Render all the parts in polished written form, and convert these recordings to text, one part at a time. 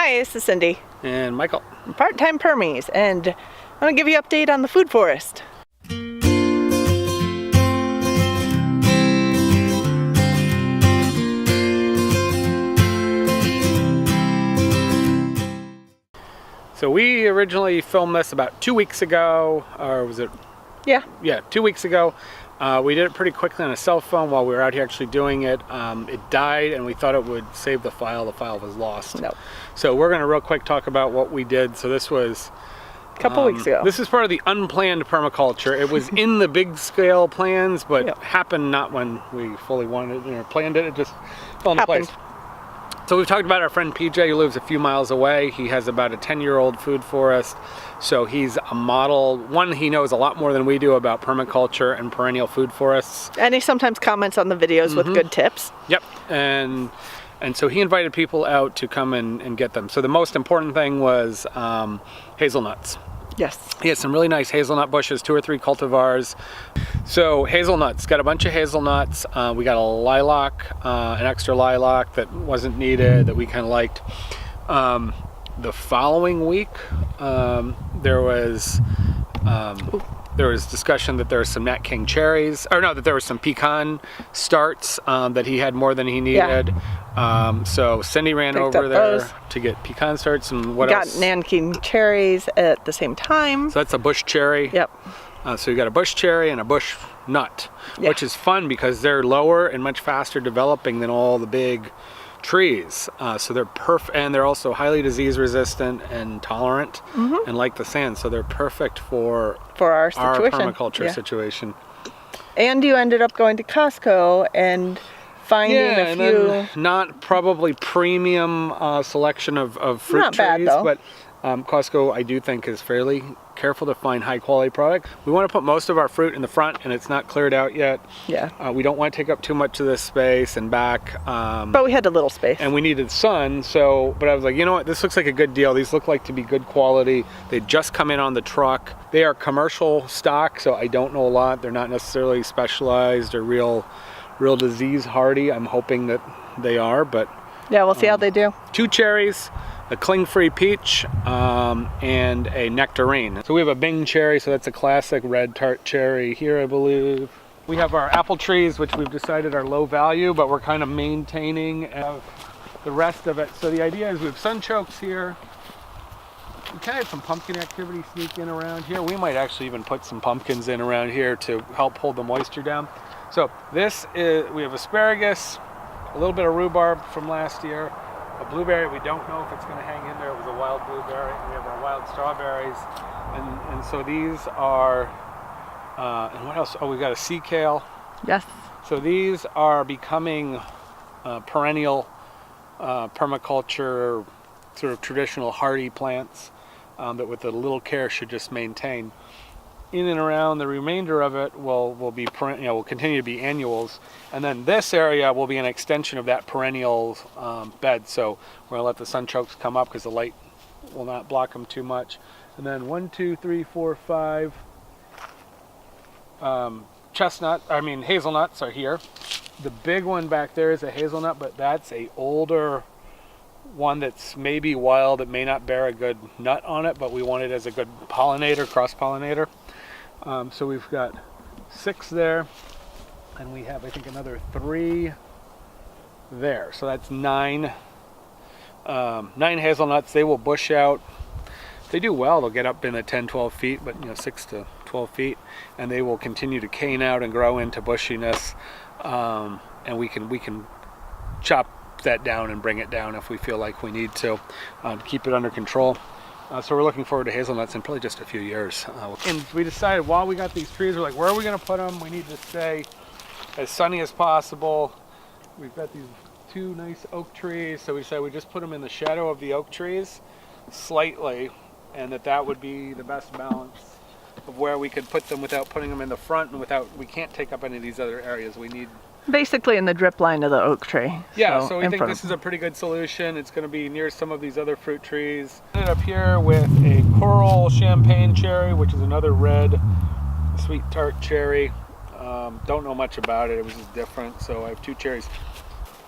Hi, this is Cindy. And Michael. Part-time Permies, and I'm going to give you an update on the food forest. So we originally filmed this about 2 weeks ago, or was it? Yeah. Yeah, 2 weeks ago. We did it pretty quickly on a cell phone while we were out here actually doing it. It died and we thought it would save the file. The file was lost. No. So we're going to real quick talk about what we did. So this was a couple weeks ago. This is part of the unplanned permaculture. It was in the big scale plans, but Yep. happened not when we fully wanted it or planned it. It just fell into Happened. place. So we've talked about our friend PJ who lives a few miles away. He has about a 10-year-old food forest. So he's a model. One, he knows a lot more than we do about permaculture and perennial food forests. And he sometimes comments on the videos with good tips. Yep. And so he invited people out to come and get them. So the most important thing was hazelnuts. Yes. He has some really nice hazelnut bushes, 2 or 3 cultivars. So hazelnuts, got a bunch of hazelnuts. We got a lilac, an extra lilac that wasn't needed, that we kind of liked. The following week, there was discussion that there was some Nat King cherries, or no, that there was some pecan starts that he had more than he needed. So Cindy ran over there to get pecan starts, and what else? Got Nat King cherries at the same time. So that's a bush cherry. Yep. So you got a bush cherry and a bush nut, which is fun because they're lower and much faster developing than all the big trees. So they're perfect, and they're also highly disease resistant and tolerant and like the sand. So they're perfect for our situation. Permaculture situation. And you ended up going to Costco and finding a few. Then not probably premium selection of fruit Not trees, bad, though. but Costco I do think is fairly careful to find high quality product. We want to put most of our fruit in the front, and it's not cleared out yet. Yeah. We don't want to take up too much of this space and back. But we had a little space. And we needed sun, but I was like, you know what, this looks like a good deal. These look like to be good quality. They just come in on the truck. They are commercial stock, so I don't know a lot. They're not necessarily specialized or real disease hardy. I'm hoping that they are, but yeah, we'll see how they do. 2 cherries, a cling-free peach, and a nectarine. So we have a Bing cherry, so that's a classic red tart cherry here, I believe. We have our apple trees, which we've decided are low value, but we're kind of maintaining the rest of it. So the idea is we have sunchokes here. We kind of have some pumpkin activity sneak in around here. We might actually even put some pumpkins in around here to help hold the moisture down. So we have asparagus, a little bit of rhubarb from last year, a blueberry. We don't know if it's going to hang in there. It was a wild blueberry. We have our wild strawberries, and so these are. And what else? Oh, we got a sea kale. Yes. So these are becoming perennial permaculture, sort of traditional hardy plants that, with a little care, should just maintain. In and around the remainder of it will be will continue to be annuals, and then this area will be an extension of that perennial bed. So we're gonna let the sunchokes come up because the light will not block them too much. And then 1, 2, 3, 4, 5 hazelnuts are here. The big one back there is a hazelnut, but that's a older one that's maybe wild. It may not bear a good nut on it, but we want it as a good pollinator, cross-pollinator. So we've got 6 there, and we have, I think, another 3 there. So that's 9 hazelnuts. They will bush out. If they do well, they'll get up in at 10, 12 feet, but 6 to 12 feet, and they will continue to cane out and grow into bushiness. And we can chop that down and bring it down if we feel like we need to keep it under control. So we're looking forward to hazelnuts in probably just a few years. And we decided while we got these trees, we're like, where are we going to put them? We need to stay as sunny as possible. We've got these 2 nice oak trees, so we decided we just put them in the shadow of the oak trees slightly, and that would be the best balance of where we could put them without putting them in the front, and we can't take up any of these other areas. We need basically in the drip line of the oak tree. Yeah, so we think this is a pretty good solution. It's going to be near some of these other fruit trees. Ended up here with a coral champagne cherry, which is another red sweet tart cherry. Don't know much about it. It was just different. So I have 2 cherries.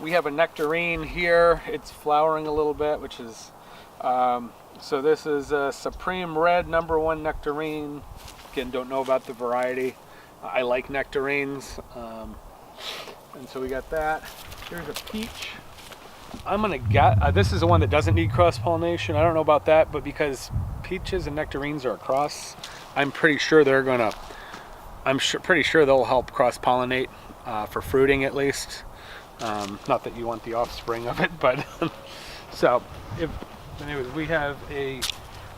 We have a nectarine here. It's flowering a little bit, which is So this is a Supreme Red #1 nectarine. Again, don't know about the variety. I like nectarines. And so we got that. Here's a peach. I'm gonna get, this is the one that doesn't need cross-pollination. I don't know about that, but because peaches and nectarines are a cross, I'm pretty sure they're gonna, pretty sure they'll help cross-pollinate for fruiting at least. Not that you want the offspring of it, but so anyways, we have a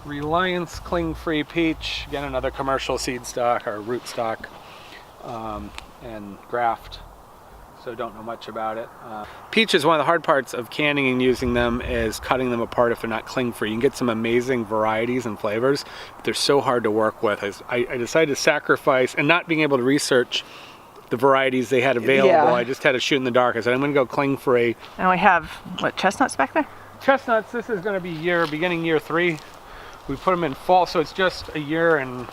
Reliance cling-free peach. Again, another commercial seed stock or root stock, and graft. So don't know much about it. Peach is one of the hard parts of canning and using them is cutting them apart if they're not cling-free. You can get some amazing varieties and flavors, but they're so hard to work with. I decided to sacrifice, and not being able to research the varieties they had available, Yeah. I just had to shoot in the dark. I said, I'm gonna go cling-free. And we have, what, chestnuts back there? Chestnuts, this is gonna be beginning year 3. We put them in fall, so it's just a year and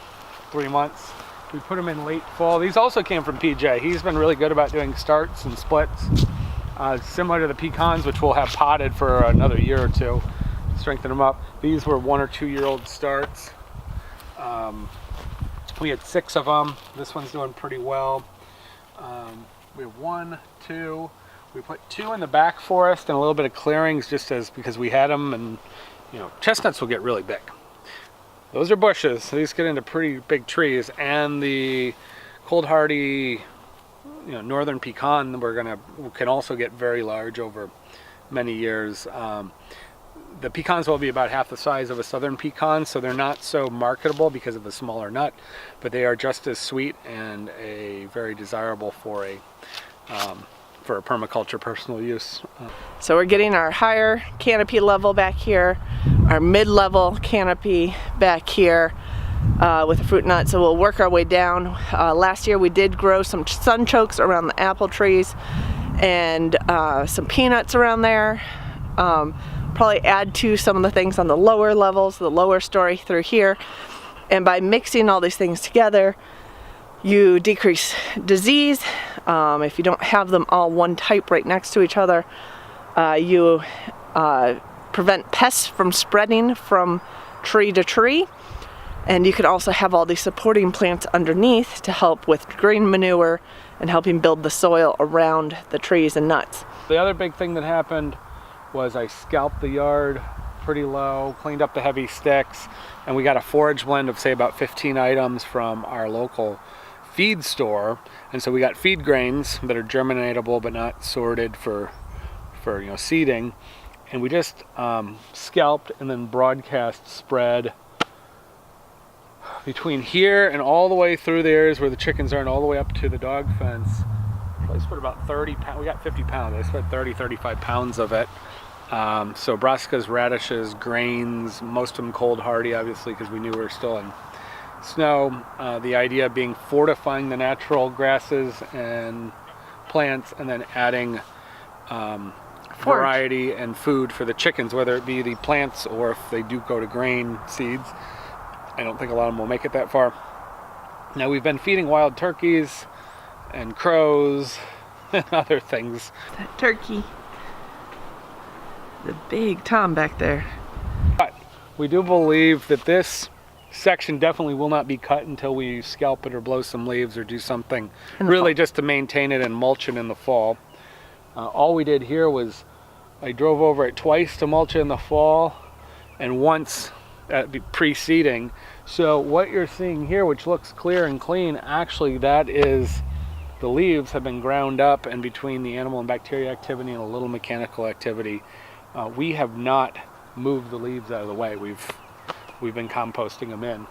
3 months. We put them in late fall. These also came from PJ. He's been really good about doing starts and splits, similar to the pecans, which we'll have potted for another year or two, strengthen them up. These were 1 or 2 year old starts. We had 6 of them. This one's doing pretty well. We have 1, 2. We put 2 in the back forest and a little bit of clearings because we had them, and you know, chestnuts will get really big. Those are bushes, so these get into pretty big trees, and the cold hardy, you know, northern pecan can also get very large over many years. The pecans will be about half the size of a southern pecan, so they're not so marketable because of the smaller nut, but they are just as sweet and very desirable for a permaculture personal use. So we're getting our higher canopy level back here, our mid-level canopy back here with the fruit nut, so we'll work our way down. Last year we did grow some sunchokes around the apple trees and some peanuts around there. Probably add to some of the things on the lower levels, the lower story through here, and by mixing all these things together you decrease disease. If you don't have them all one type right next to each other, you prevent pests from spreading from tree to tree, and you could also have all these supporting plants underneath to help with green manure and helping build the soil around the trees and nuts. The other big thing that happened was I scalped the yard pretty low, cleaned up the heavy sticks, and we got a forage blend of say about 15 items from our local feed store. And so we got feed grains that are germinatable but not sorted for you know, seeding, and we just scalped and then broadcast spread between here and all the way through the areas where the chickens are and all the way up to the dog fence. I spread about 30 pounds. We got 50 pounds. I spread 35 pounds of it. So brassicas, radishes, grains, most of them cold hardy, obviously, because we knew we were still in snow. The idea being fortifying the natural grasses and plants, and then adding variety and food for the chickens, whether it be the plants or if they do go to grain seeds. I don't think a lot of them will make it that far. Now we've been feeding wild turkeys and crows and other things. That turkey, the big tom back there. But we do believe that this section definitely will not be cut until we scalp it or blow some leaves or do something really just to maintain it and mulch it in the fall. All we did here was I drove over it twice to mulch it in the fall and once pre-seeding. So what you're seeing here, which looks clear and clean, actually that is the leaves have been ground up, and between the animal and bacteria activity and a little mechanical activity, we have not moved the leaves out of the way. We've been composting them in,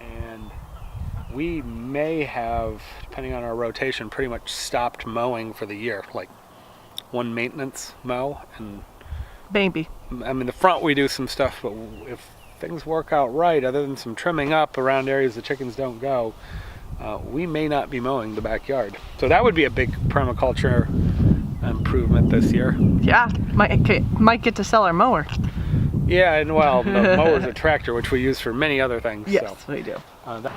and we may have, depending on our rotation, pretty much stopped mowing for the year, like one maintenance mow. And Maybe. I mean, the front we do some stuff, but if things work out right, other than some trimming up around areas the chickens don't go, we may not be mowing the backyard. So that would be a big permaculture improvement this year. Yeah, might get to sell our mower. Yeah, and well, the mower's a tractor, which we use for many other things. Yes, so, we do. that,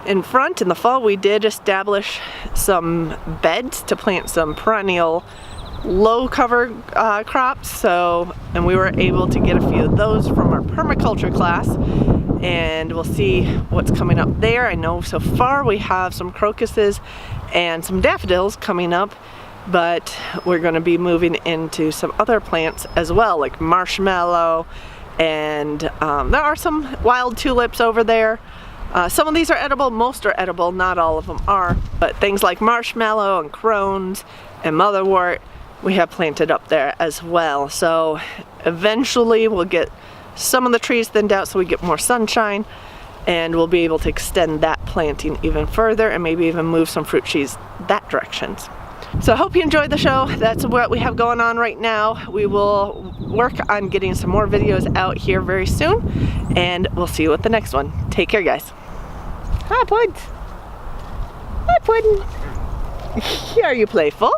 In front, in the fall, we did establish some beds to plant some perennial low cover crops, so, and we were able to get a few of those from our permaculture class, and we'll see what's coming up there. I know so far we have some crocuses and some daffodils coming up, but we're going to be moving into some other plants as well, like marshmallow, and there are some wild tulips over there. Some of these are edible, most are edible, not all of them are, but things like marshmallow and crones and motherwort we have planted up there as well. So eventually we'll get some of the trees thinned out so we get more sunshine, and we'll be able to extend that planting even further and maybe even move some fruit trees that directions. So I hope you enjoyed the show. That's what we have going on right now. We will work on getting some more videos out here very soon, and we'll see you at the next one. Take care, guys. Hi, Puds. Hi, Puddin'. Are you playful?